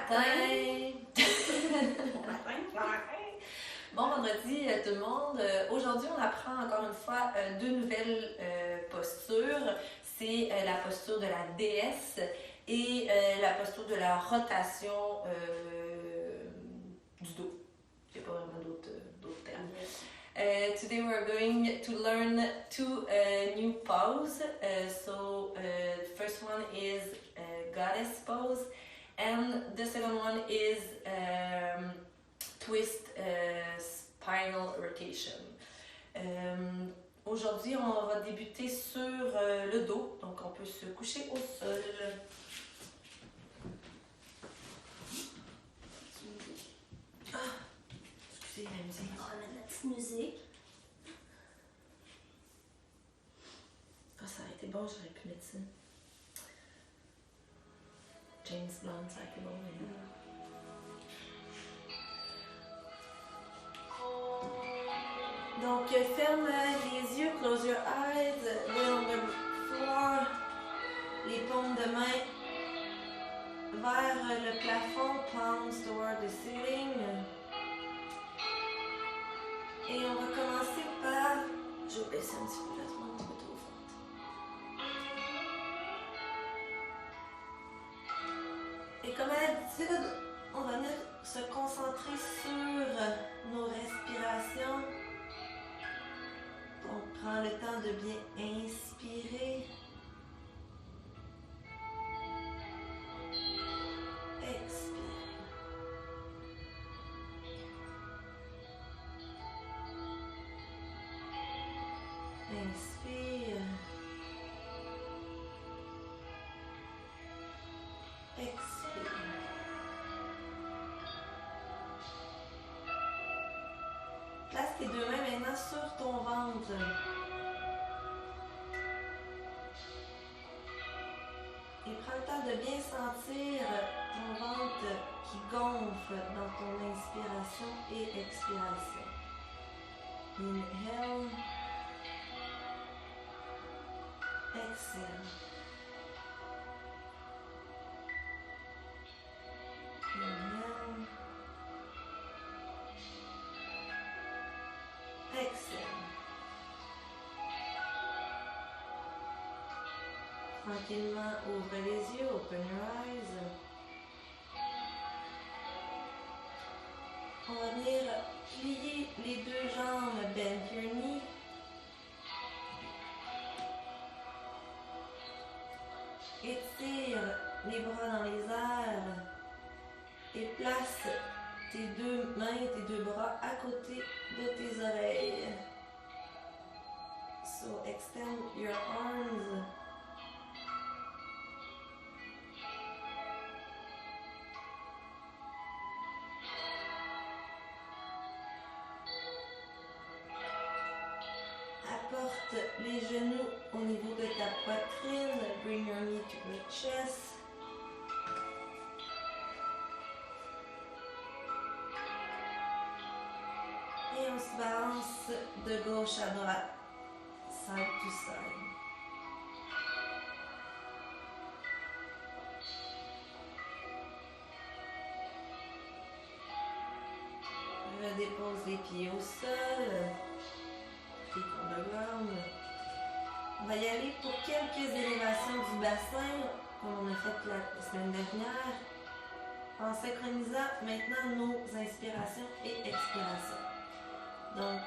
matin! Bon matin! Bon vendredi tout le monde. Aujourd'hui, on apprend encore une fois deux nouvelles postures. C'est la posture de la déesse et la posture de la rotation du dos. Il n'y a pas vraiment d'autres termes. Today we're going to learn two new poses. The first one is goddess pose, and the second one is twist spinal rotation. Aujourd'hui, on va débuter sur le dos, donc on peut se coucher au sol. Excusez la musique. On va mettre la petite musique. Ah, ça aurait été bon, j'aurais pu mettre ça. James Blunt, ça aurait été bon. Mais... Donc, ferme les yeux, close your eyes, lay on the floor, les paumes de main vers le plafond, palms toward the ceiling. Et on va commencer par... Je vais baisser un petit peu la toile, un petit peu trop forte. Et comme à l'habitude, on va venir se concentrer sur nos respirations. Donc, prends le temps de bien inspirer. Expire. Inspire. Expire. Place tes deux mains maintenant sur ton ventre. Et prends le temps de bien sentir ton ventre qui gonfle dans ton inspiration et expiration. Inhale. Exhale. Inhale. Exhale. Tranquillement, ouvre les yeux, open your eyes. On va venir plier les deux jambes, bend your knee. Étire les bras dans les airs et place tes deux mains, tes deux bras à côté de tes oreilles. So extend your arms. Apporte les genoux au niveau de ta poitrine. Bring your knee to the chest. Et on se balance de gauche à droite, side to side. Redépose les pieds au sol. Feet on the ground. On va y aller pour quelques élévations du bassin, comme on a fait la semaine dernière, en synchronisant maintenant nos inspirations et expirations. Donc,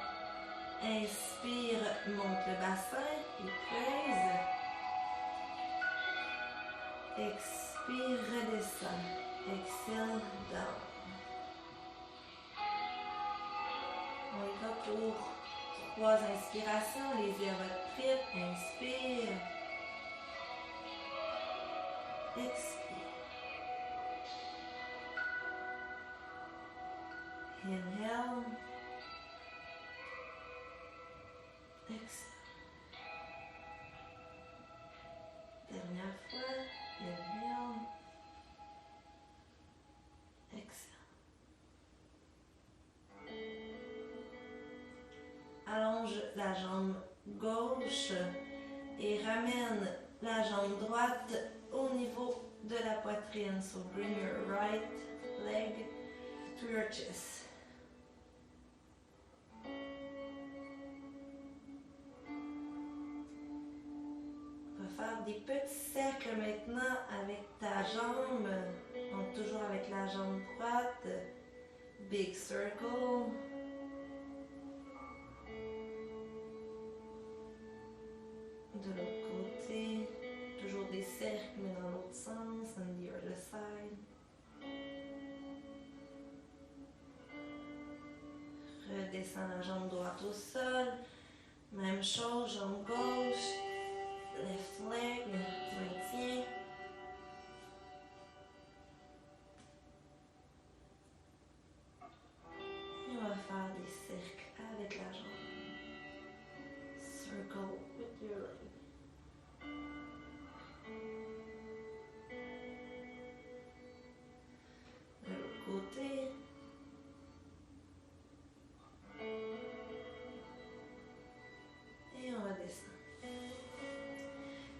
inspire, monte le bassin et praise. Expire, redescend. Exhale, down. On y va pour 3 inspirations, les yeux à votre rythme. Inspire. Expire. Inhale. Exhale. Dernière fois. Inhale. Exhale. Allonge la jambe gauche et ramène la jambe droite au niveau de la poitrine. So bring your right leg to your chest. On va faire des petits cercles maintenant avec ta jambe, donc toujours avec la jambe droite. Big circle. De l'autre côté, toujours des cercles mais dans l'autre sens, on the other side. Redescends la jambe droite au sol. Même chose, jambe gauche. Left leg, maintien. Et on va faire des cercles avec la jambe. Circle with your leg. De l'autre côté. Et on redescend.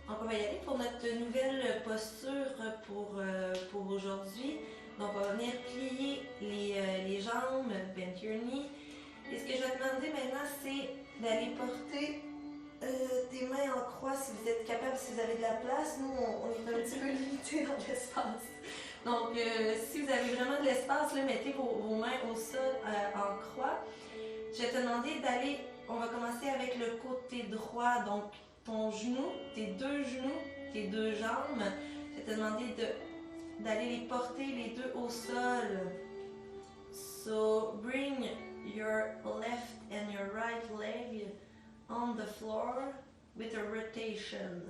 Donc on va y aller pour notre nouvelle posture pour aujourd'hui. Donc on va venir plier les jambes, bend your knee. Et ce que je vais te demander maintenant, c'est d'aller porter tes mains en croix si vous êtes capable, si vous avez de la place. Nous, on est un petit peu limité dans l'espace. Donc si vous avez vraiment de l'espace, là, mettez vos mains au sol en croix. Je vais te demander d'aller, on va commencer avec le côté droit, donc ton genou, tes deux genoux, tes deux jambes. Je vais te demander d'aller les porter les deux au sol. So bring your left and your right leg on the floor with a rotation.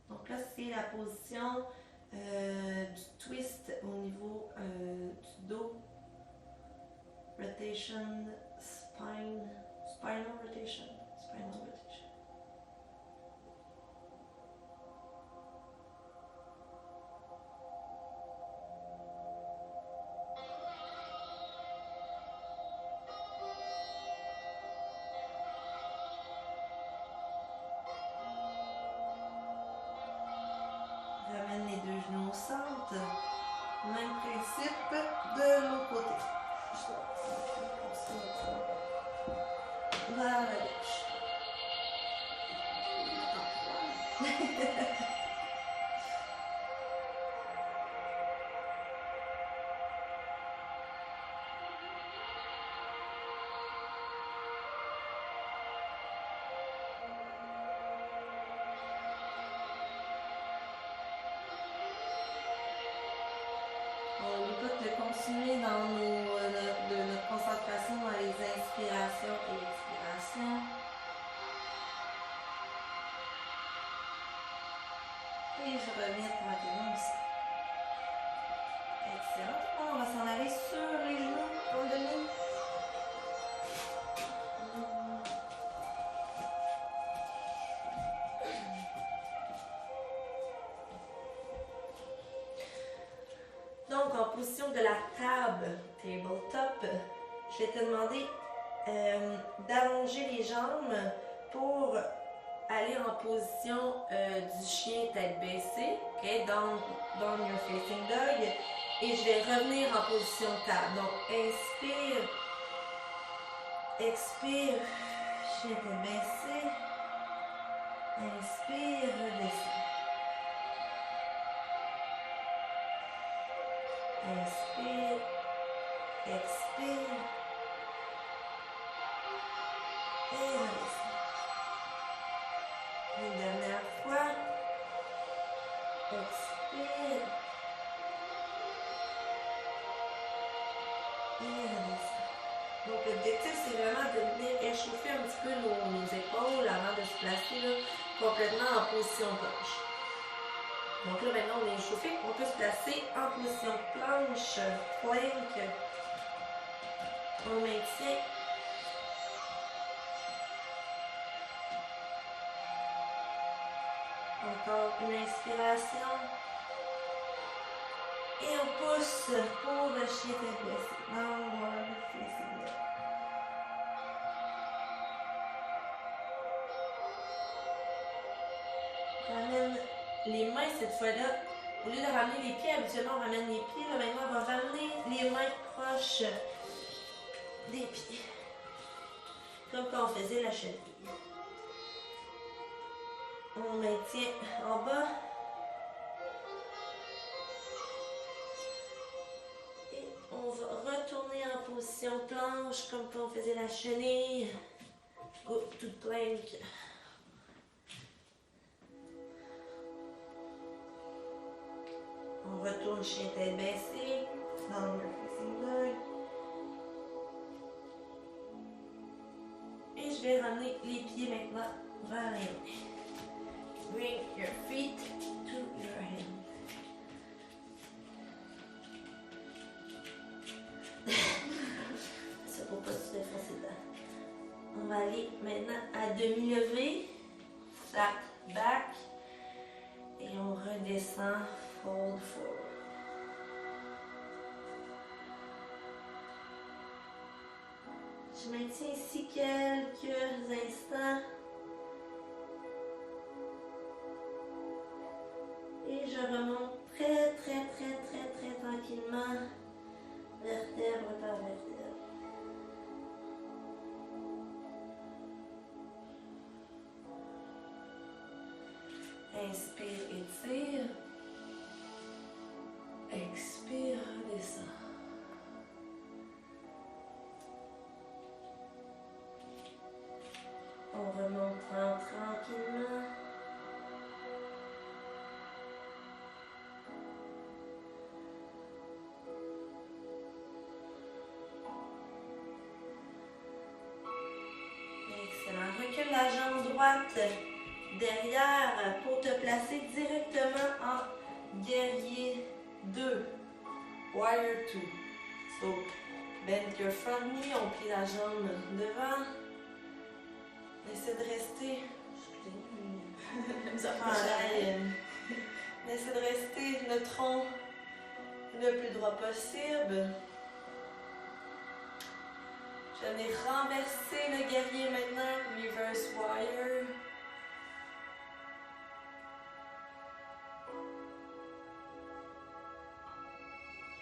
Donc là, c'est la position du twist au niveau du dos. Rotation, spinal rotation. Ramène les deux genoux au centre. Même principe de l'autre côté. Vers la gauche. On n'oublie pas de continuer dans notre concentration dans les inspirations et expirations. Et je reviens tranquillement aussi. Excellent. On va s'en aller sur les genoux en demi. Donc, en position de la table, tabletop, je vais te demander d'allonger les jambes pour aller en position du chien tête baissée, okay? Down your facing dog, et je vais revenir en position table. Donc, inspire, expire, chien tête baissée, inspire, redescends. Inspire, expire et redescends. Une dernière fois. Expire et redescends. Donc l'objectif c'est vraiment de venir échauffer un petit peu nos épaules avant de se placer là, complètement en position planche. Donc là maintenant on est échauffé, on peut se placer en position planche, plank. On maintient. Encore une inspiration. Et on pousse pour le chien tête baissée. Downward facing dog. Ramène les mains cette fois-là Au lieu de ramener les pieds, habituellement on ramène les pieds. Là, maintenant, on va ramener les mains proches des pieds. Comme quand on faisait la cheville. On maintient en bas. Et on va retourner en position planche comme quand on faisait la chenille. Ou toute planque. On retourne chien tête baissée. Downward facing dog. Et je vais ramener les pieds maintenant vers les mains. Bring your feet to your hands. Ça pour pas se défoncer dedans. On va aller maintenant à demi-levée. Flat back. Et on redescend. Fold forward. Je maintiens ici quelques instants. Et je remonte très tranquillement, vertèbre par vertèbre. Inspire, étire. Expire, redescend. On remonte tranquillement. Excellent. Recule la jambe droite derrière pour te placer directement en guerrier 2. Warrior 2. So, bend your front knee, on plie la jambe devant. Essaie de rester. Essaie de rester le tronc le plus droit possible. Je vais renverser le guerrier maintenant. Reverse warrior.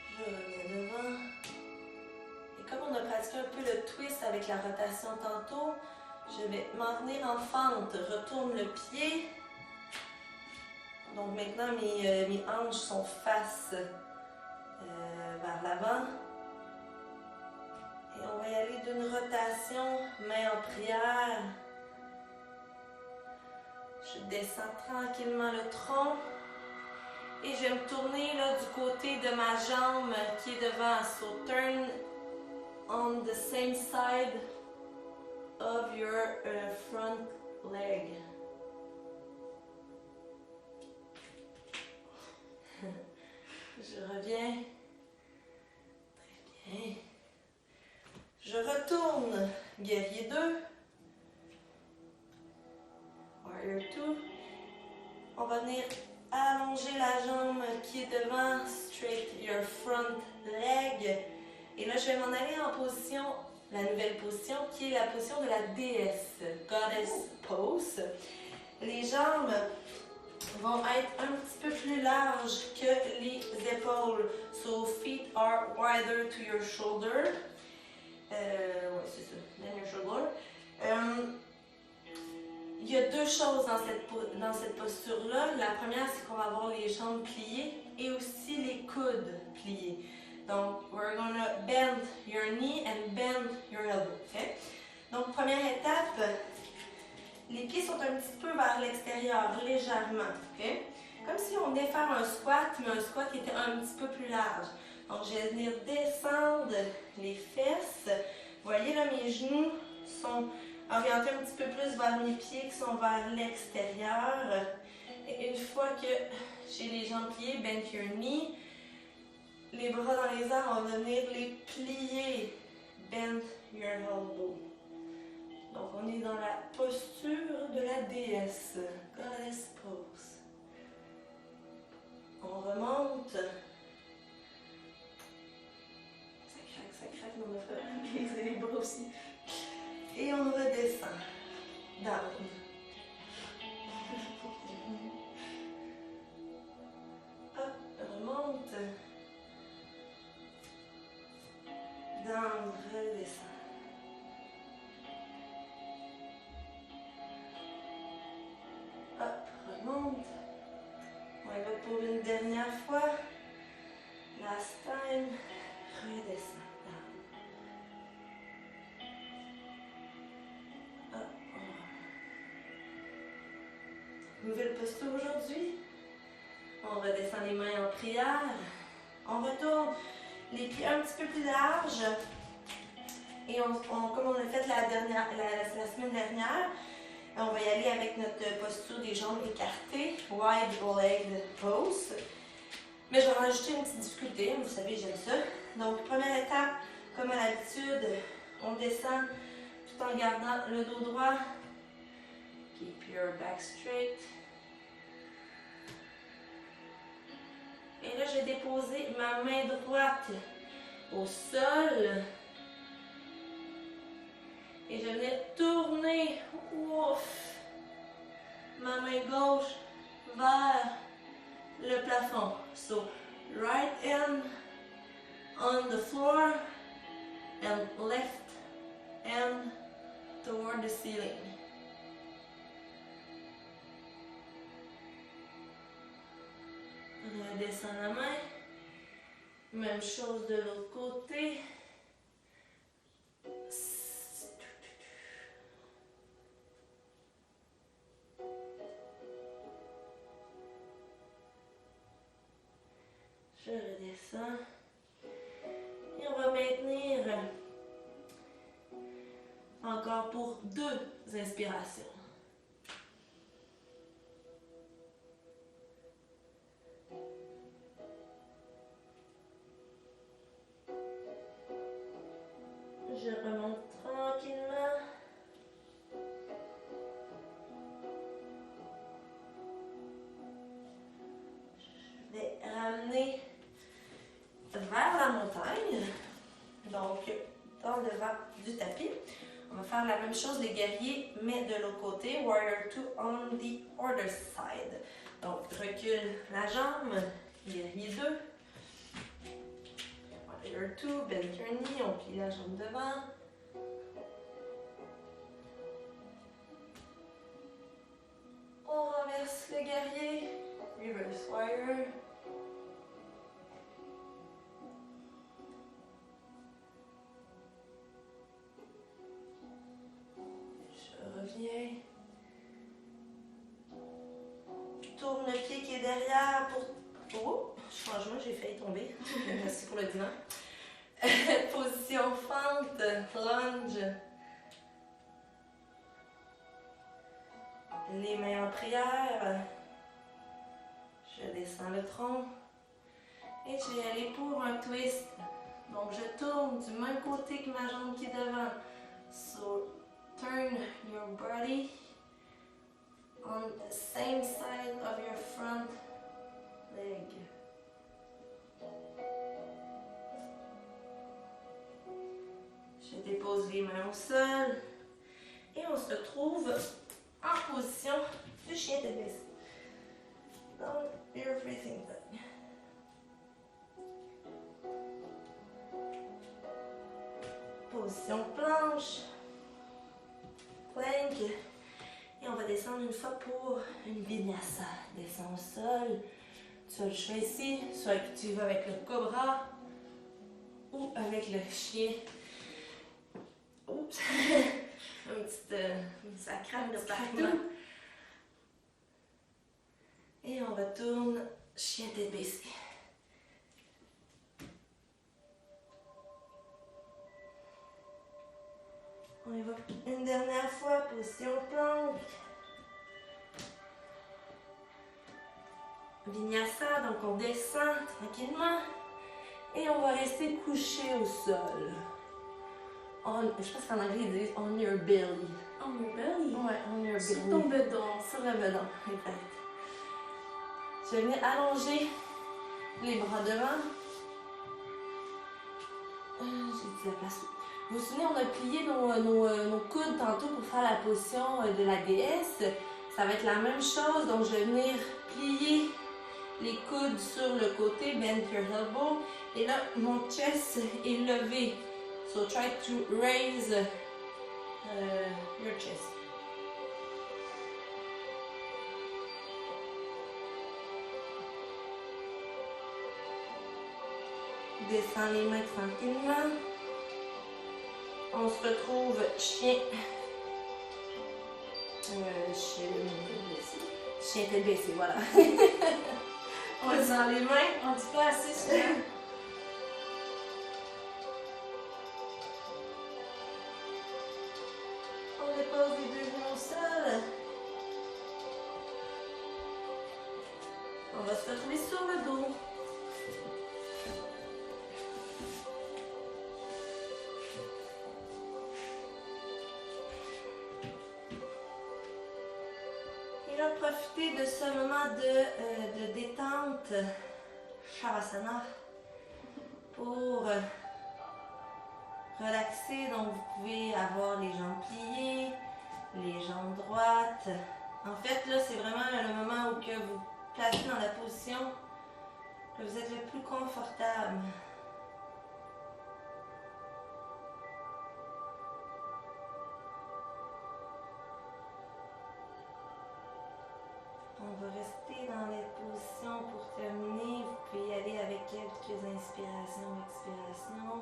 Je reviens devant. Et comme on a pratiqué un peu le twist avec la rotation tantôt, je vais m'en venir en fente. Retourne le pied. Donc maintenant, mes hanches sont face vers l'avant. Et on va y aller d'une rotation, main en prière. Je descends tranquillement le tronc. Et je vais me tourner là, du côté de ma jambe qui est devant. So turn on the same side of your front leg. Je reviens. Très bien. Je retourne. Guerrier 2. Warrior 2. On va venir allonger la jambe qui est devant. Straight your front leg. Et là, je vais m'en aller en position, la nouvelle position, qui est la position de la déesse. Goddess pose. Les jambes vont être un petit peu plus larges que les épaules. So, feet are wider to your shoulder. Ouais, c'est ça. Then your shoulder. Il y a deux choses dans cette posture-là. La première, c'est qu'on va avoir les jambes pliées et aussi les coudes pliés. Donc, we're gonna bend your knee and bend your elbow. Okay? Donc, première étape, les pieds sont un petit peu vers l'extérieur, légèrement. Okay? Comme si on venait faire un squat, mais un squat qui était un petit peu plus large. Donc, je vais venir descendre les fesses. Vous voyez là, mes genoux sont orientés un petit peu plus vers mes pieds qui sont vers l'extérieur. Et une fois que j'ai les jambes pliées, bend your knee. Les bras dans les airs, on va venir les plier. Bend your elbow. Donc, on est dans la posture de la déesse. Goddess pose. On remonte. Ça craque, mais on a fait les bras aussi. Et on redescend. Down. Up. Down, redescends. Hop, remonte. On y va pour une dernière fois. Last time. Redescends. Down. Hop, nouvelle posture aujourd'hui. On redescend les mains en prière. On retourne les pieds un petit peu plus larges. Et comme on a fait la semaine dernière, on va y aller avec notre posture des jambes écartées, wide legged pose. Mais je vais rajouter une petite difficulté, vous savez, j'aime ça. Donc, première étape, comme à l'habitude, on descend tout en gardant le dos droit. Keep your back straight. Et là, je vais déposer ma main droite au sol. Et je vais tourner ma main gauche vers le plafond. So, right hand on the floor and left hand toward the ceiling. Redescends la main. Même chose de l'autre côté. Je redescends. Et on va maintenir encore pour 2 inspirations. Je remonte tranquillement. Je vais ramener vers la montagne, donc dans le vent du tapis. On va faire la même chose les guerriers, mais de l'autre côté, Warrior 2 on the other side. Donc recule la jambe, guerrier 2. Warrior 2, bend your knee, on plie la jambe devant. On renverse le guerrier, reverse warrior. Reviens. Tourne le pied qui est derrière pour... Oh, changement, j'ai failli tomber. Merci pour le divan. Position fente, lunge. Les mains en prière. Je descends le tronc. Et je vais aller pour un twist. Donc, je tourne du même côté que ma jambe qui est devant. So, turn your body on the same side of your front leg. Je dépose les mains au sol et on se retrouve en position du chien de baisse. Down your breathing thing. Position planche. Plank. Et on va descendre une fois pour une vinyasa. Descends au sol. Tu as le choix ici, soit que tu vas avec le cobra ou avec le chien. Oups! Un petit ça craque de partout. Et on retourne chien tête baissée. On y va une dernière fois, position planque. Vinyasa, donc on descend tranquillement. Et on va rester couché au sol. Je pense qu'en anglais ils disent on your belly. On your belly? Ouais, on your belly. Sur ton bedon. Sur le bedon, exact. Je vais venir allonger les bras devant. J'ai dit la place. Vous vous souvenez, on a plié nos coudes tantôt pour faire la position de la déesse. Ça va être la même chose. Donc, je vais venir plier les coudes sur le côté, bend your elbow. Et là, mon chest est levé So try to raise your chest. Descends les mains tranquillement. On se retrouve chien. Chien tête baissée, voilà. On descend les mains. On dit pas assez souvent. On dépose les deux genoux au sol. On va se retrouver sur le dos. Et là, profitez de ce moment de détente, Shavasana, pour relaxer. Donc, vous pouvez avoir les jambes pliées, les jambes droites. En fait, là, c'est vraiment le moment où que vous placez dans la position que vous êtes le plus confortable. On va rester dans les positions pour terminer. Vous pouvez y aller avec quelques inspirations, expirations.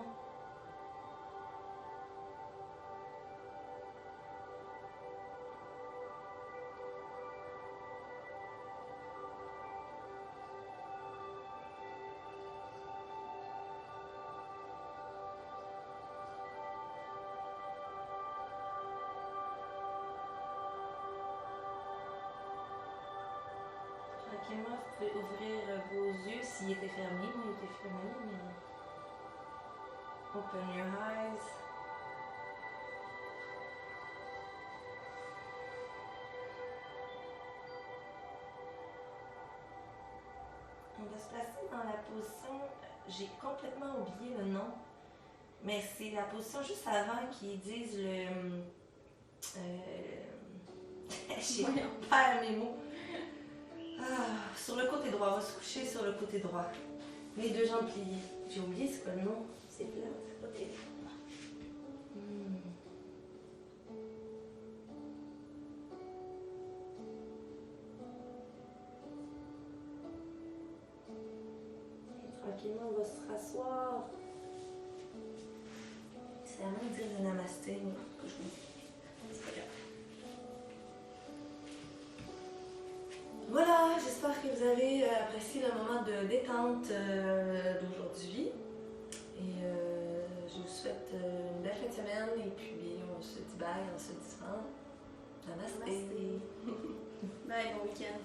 Tranquillement, vous pouvez ouvrir vos yeux s'ils étaient fermés. Moi, ils étaient fermés, mais... Open your eyes. On va se placer dans la position... J'ai complètement oublié le nom, mais c'est la position juste avant qu'ils disent le... J'ai perdu mes mots. Ah, sur le côté droit, on va se coucher sur le côté droit. Les deux jambes pliées. J'ai oublié c'est quoi le nom. C'est plat, c'est pas terrible. Et tranquillement, on va se rasseoir. C'est à moi de dire le namasté, moi, que je me dis. C'est pas grave. Voilà, j'espère que vous avez apprécié le moment de détente d'aujourd'hui. Et je vous souhaite une belle fin de semaine. Et puis, on se dit bye, on se dit Namaste. Bye, bon week-end.